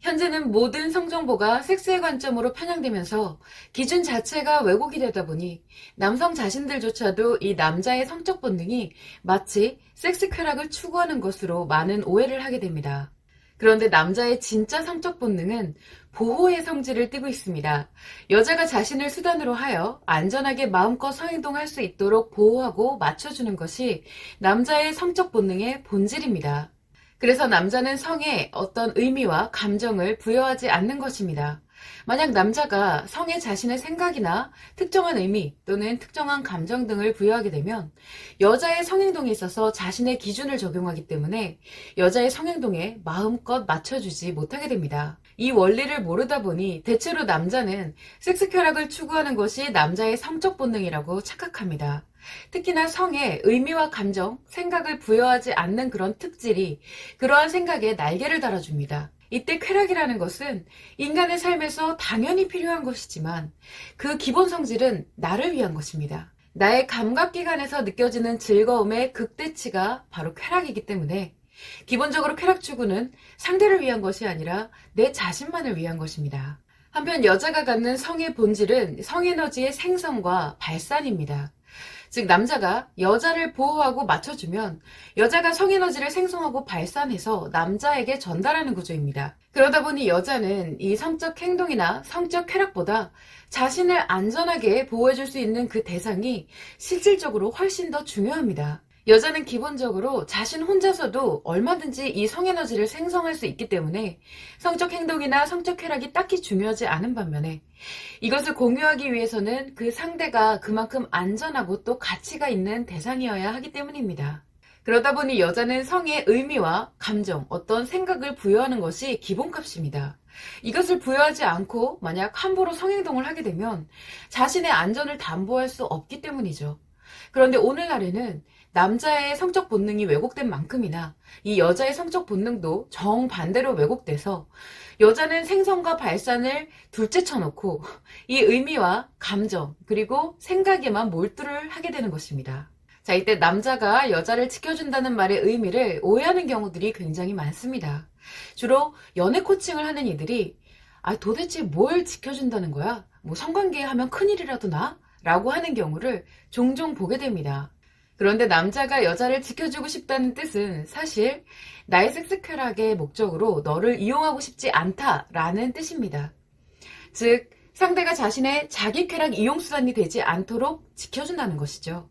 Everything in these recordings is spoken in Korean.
현재는 모든 성정보가 섹스의 관점으로 편향되면서 기준 자체가 왜곡이 되다 보니 남성 자신들조차도 이 남자의 성적 본능이 마치 섹스 쾌락을 추구하는 것으로 많은 오해를 하게 됩니다. 그런데 남자의 진짜 성적 본능은 보호의 성질을 띠고 있습니다. 여자가 자신을 수단으로 하여 안전하게 마음껏 성행동할 수 있도록 보호하고 맞춰주는 것이 남자의 성적 본능의 본질입니다. 그래서 남자는 성에 어떤 의미와 감정을 부여하지 않는 것입니다. 만약 남자가 성에 자신의 생각이나 특정한 의미 또는 특정한 감정 등을 부여하게 되면 여자의 성행동에 있어서 자신의 기준을 적용하기 때문에 여자의 성행동에 마음껏 맞춰주지 못하게 됩니다. 이 원리를 모르다 보니 대체로 남자는 섹스 쾌락을 추구하는 것이 남자의 성적 본능이라고 착각합니다. 특히나 성에 의미와 감정, 생각을 부여하지 않는 그런 특질이 그러한 생각에 날개를 달아줍니다. 이때 쾌락이라는 것은 인간의 삶에서 당연히 필요한 것이지만 그 기본 성질은 나를 위한 것입니다. 나의 감각기관에서 느껴지는 즐거움의 극대치가 바로 쾌락이기 때문에 기본적으로 쾌락 추구는 상대를 위한 것이 아니라 내 자신만을 위한 것입니다. 한편 여자가 갖는 성의 본질은 성에너지의 생성과 발산입니다. 즉 남자가 여자를 보호하고 맞춰주면 여자가 성에너지를 생성하고 발산해서 남자에게 전달하는 구조입니다. 그러다 보니 여자는 이 성적 행동이나 성적 쾌락보다 자신을 안전하게 보호해줄 수 있는 그 대상이 실질적으로 훨씬 더 중요합니다. 여자는 기본적으로 자신 혼자서도 얼마든지 이 성에너지를 생성할 수 있기 때문에 성적 행동이나 성적 쾌락이 딱히 중요하지 않은 반면에 이것을 공유하기 위해서는 그 상대가 그만큼 안전하고 또 가치가 있는 대상이어야 하기 때문입니다. 그러다 보니 여자는 성의 의미와 감정, 어떤 생각을 부여하는 것이 기본값입니다. 이것을 부여하지 않고 만약 함부로 성행동을 하게 되면 자신의 안전을 담보할 수 없기 때문이죠. 그런데 오늘날에는 남자의 성적 본능이 왜곡된 만큼이나 이 여자의 성적 본능도 정반대로 왜곡돼서 여자는 생성과 발산을 둘째 쳐놓고 이 의미와 감정 그리고 생각에만 몰두를 하게 되는 것입니다. 자, 이때 남자가 여자를 지켜준다는 말의 의미를 오해하는 경우들이 굉장히 많습니다. 주로 연애 코칭을 하는 이들이 도대체 뭘 지켜준다는 거야? 뭐 성관계 하면 큰일이라도 나? 라고 하는 경우를 종종 보게 됩니다. 그런데 남자가 여자를 지켜주고 싶다는 뜻은 사실 나의 섹스 쾌락의 목적으로 너를 이용하고 싶지 않다라는 뜻입니다. 즉 상대가 자신의 자기 쾌락 이용수단이 되지 않도록 지켜준다는 것이죠.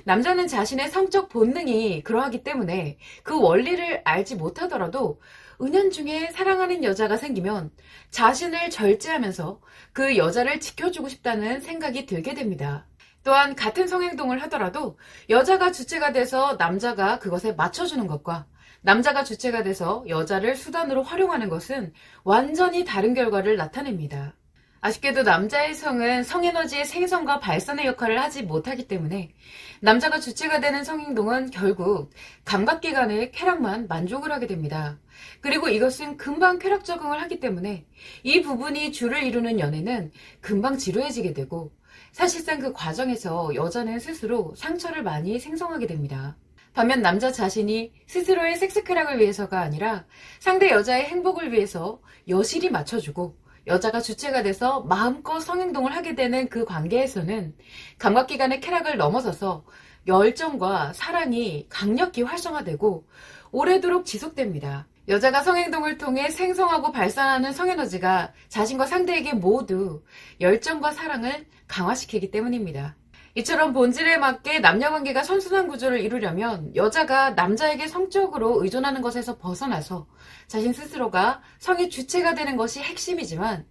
남자는 자신의 성적 본능이 그러하기 때문에 그 원리를 알지 못하더라도 은연중에 사랑하는 여자가 생기면 자신을 절제하면서 그 여자를 지켜주고 싶다는 생각이 들게 됩니다. 또한 같은 성행동을 하더라도 여자가 주체가 돼서 남자가 그것에 맞춰주는 것과 남자가 주체가 돼서 여자를 수단으로 활용하는 것은 완전히 다른 결과를 나타냅니다. 아쉽게도 남자의 성은 성에너지의 생성과 발산의 역할을 하지 못하기 때문에 남자가 주체가 되는 성행동은 결국 감각기관의 쾌락만 만족을 하게 됩니다. 그리고 이것은 금방 쾌락 적응을 하기 때문에 이 부분이 주를 이루는 연애는 금방 지루해지게 되고 사실상 그 과정에서 여자는 스스로 상처를 많이 생성하게 됩니다. 반면 남자 자신이 스스로의 섹스 쾌락을 위해서가 아니라 상대 여자의 행복을 위해서 여실히 맞춰주고 여자가 주체가 돼서 마음껏 성행동을 하게 되는 그 관계에서는 감각기관의 쾌락을 넘어서서 열정과 사랑이 강력히 활성화되고 오래도록 지속됩니다. 여자가 성행동을 통해 생성하고 발산하는 성에너지가 자신과 상대에게 모두 열정과 사랑을 강화시키기 때문입니다. 이처럼 본질에 맞게 남녀관계가 선순환 구조를 이루려면 여자가 남자에게 성적으로 의존하는 것에서 벗어나서 자신 스스로가 성의 주체가 되는 것이 핵심이지만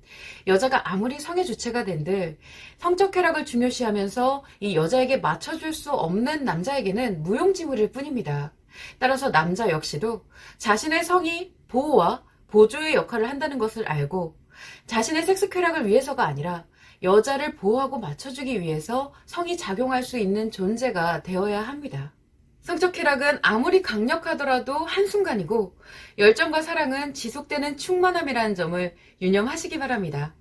여자가 아무리 성의 주체가 된들 성적 쾌락을 중요시하면서 이 여자에게 맞춰줄 수 없는 남자에게는 무용지물일 뿐입니다. 따라서 남자 역시도 자신의 성이 보호와 보조의 역할을 한다는 것을 알고 자신의 섹스 쾌락을 위해서가 아니라 여자를 보호하고 맞춰주기 위해서 성이 작용할 수 있는 존재가 되어야 합니다. 성적 쾌락은 아무리 강력하더라도 한순간이고 열정과 사랑은 지속되는 충만함이라는 점을 유념하시기 바랍니다.